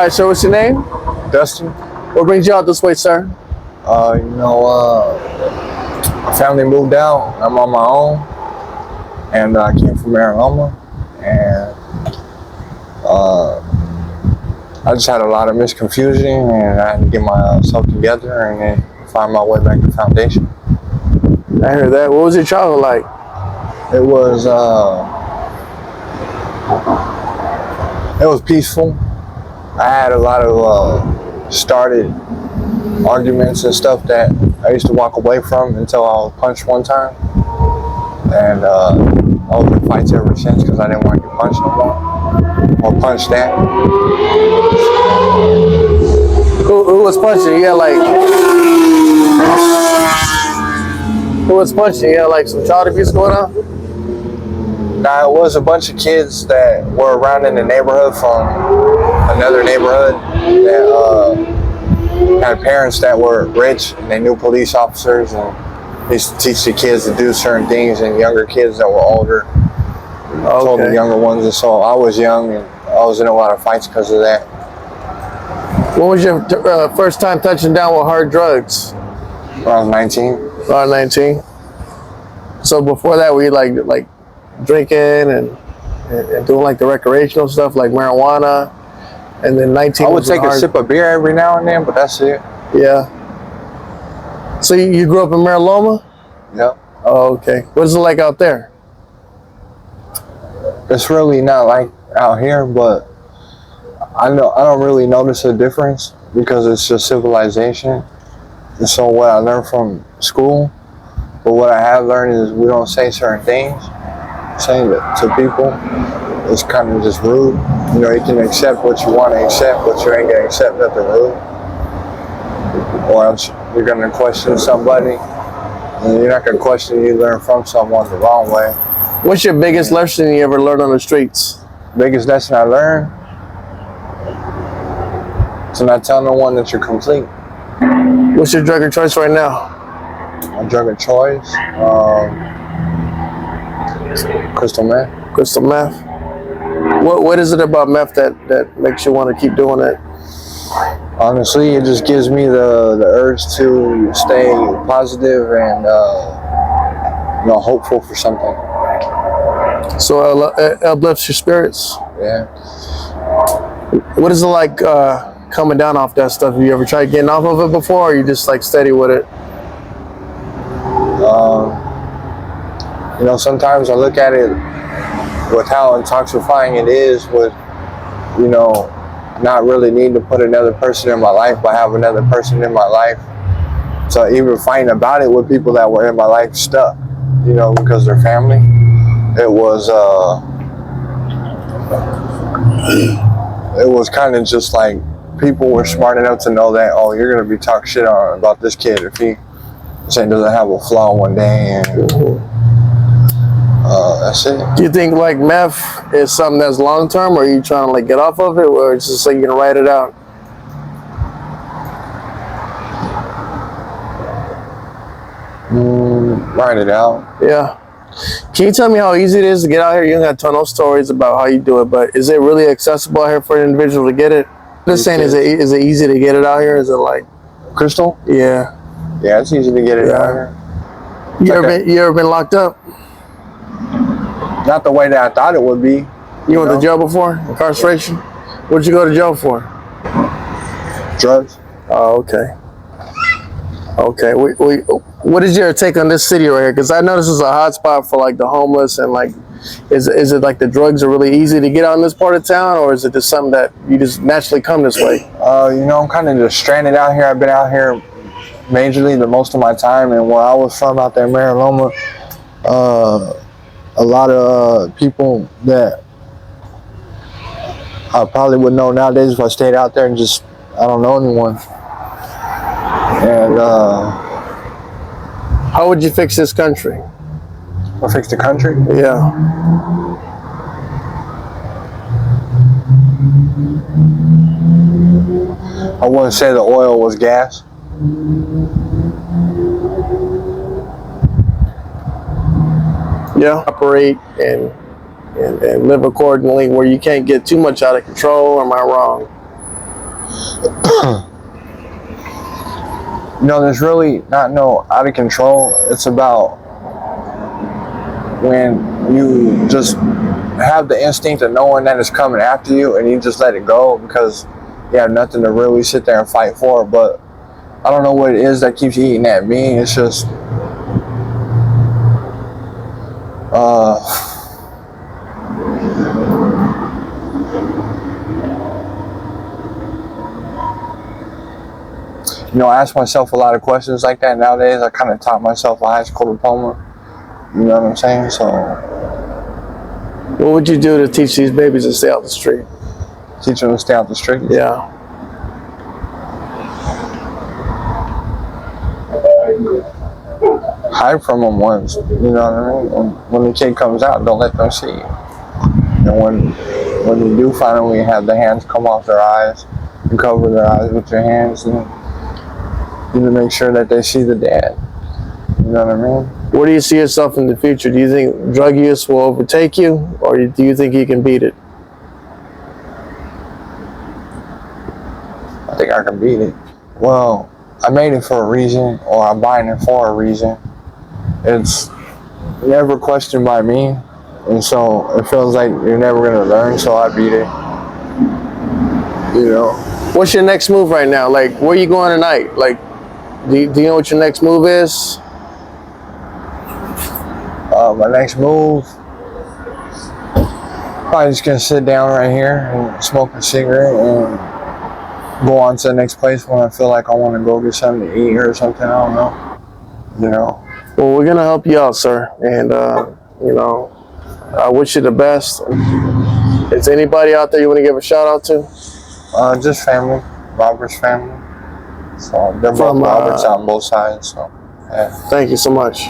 right, sir, what's your name? Dustin. What brings you out this way, sir? My family moved out. I'm on my own, and I came from Maryland, and I just had a lot of misconfusion, and I had to get myself together and then find my way back to foundation. I heard that. What was your childhood like? It was peaceful. I had a lot of started arguments and stuff that I used to walk away from until I was punched one time, and I was in fights ever since because I didn't want to get punched no more or punched at. Who was punching? You got like... Who was punching? You got like some child abuse going on? Now, it was a bunch of kids that were around in the neighborhood from another neighborhood that had parents that were rich, and they knew police officers, and they used to teach the kids to do certain things, and younger kids that were older told the younger ones. And so I was young, and I was in a lot of fights because of that. When was your first time touching down with hard drugs? When I was 19. Around 19. So before that, were you like drinking and doing like the recreational stuff like marijuana? And then 19. I would take a sip of beer every now and then, but that's it. Yeah. So you grew up in Maryland? Yep. Oh, okay. What is it like out there? It's really not like out here, but I don't really notice a difference because it's just civilization. And so what I learned from school, but what I have learned is we don't say certain things. Saying it to people is kind of just rude. You know, you can accept what you want to accept, but you ain't gonna accept nothing rude. Or else you're gonna question somebody, and you're not gonna question you learn from someone the wrong way. What's your biggest lesson you ever learned on the streets? Biggest lesson I learned? To not tell no one that you're complete. What's your drug of choice right now? My drug of choice? Crystal meth. Crystal meth. What is it about meth that makes you want to keep doing it? Honestly, it just gives me the urge to stay positive and hopeful for something. So it uplifts your spirits. Yeah. What is it like coming down off that stuff? Have you ever tried getting off of it before, or are you just like steady with it? Sometimes I look at it with how intoxifying it is with, not really need to put another person in my life, but have another person in my life. So even fighting about it with people that were in my life stuck, because they're family. It was kind of just like people were smart enough to know that, oh, you're going to be talking shit about this kid if he doesn't have a flaw one day, and that's it. Do you think like meth is something that's long term, or are you trying to like get off of it, or it's just like you're gonna write it out? Write it out. Yeah. Can you tell me how easy it is to get out here? You don't got to tell no stories about how you do it, but is it really accessible out here for an individual to get it? Just saying, is it easy to get it out here? Is it like crystal? Yeah. Yeah, it's easy to get it out here. You ever been locked up? Not the way that I thought it would be. You went to jail before? Incarceration? What'd you go to jail for? Drugs. Oh, okay. Okay. What is your take on this city right here? Because I know this is a hot spot for like the homeless, and like, is it like the drugs are really easy to get out in this part of town, or is it just something that you just naturally come this way? I'm kind of just stranded out here. I've been out here majorly the most of my time, and where I was from out there in Maryland, a lot of people that I probably would know nowadays if I stayed out there and just, I don't know anyone. And how would you fix this country? Or fix the country? Yeah. I wouldn't say the oil was gas. Yeah. Operate and live accordingly, where you can't get too much out of control. Or am I wrong? You know, there's really not no out of control. It's about when you just have the instinct of knowing that it's coming after you and you just let it go because you have nothing to really sit there and fight for. But I don't know what it is that keeps eating at me. It's just you know, I ask myself a lot of questions like that nowadays. I kind of taught myself a high school diploma. You know what I'm saying? So What would you do to teach these babies to stay out the street? teach them to stay out the street. Yeah. Hide from them once. You know what I mean? And when the kid comes out, don't let them see you. And when you do finally have the hands come off their eyes, you cover their eyes with your hands and you need to make sure that they see the dad. You know what I mean? Where do you see yourself in the future? Do you think drug use will overtake you, or do you think you can beat it? I think I can beat it. Well, I made it for a reason, or I'm buying it for a reason. It's never questioned by me, and so it feels like you're never gonna learn, so I beat it. You know? What's your next move right now? Like, where are you going tonight? Like, do you know what your next move is? My next move, probably just gonna sit down right here and smoke a cigarette and go on to the next place when I feel like I want to go get something to eat or something. I don't know. You know. Well, we're gonna help you out, sir, and you know, I wish you the best. Is anybody out there you want to give a shout out to? Just family, Robert's family. So they're both From, Roberts on both sides. So yeah. Thank you so much.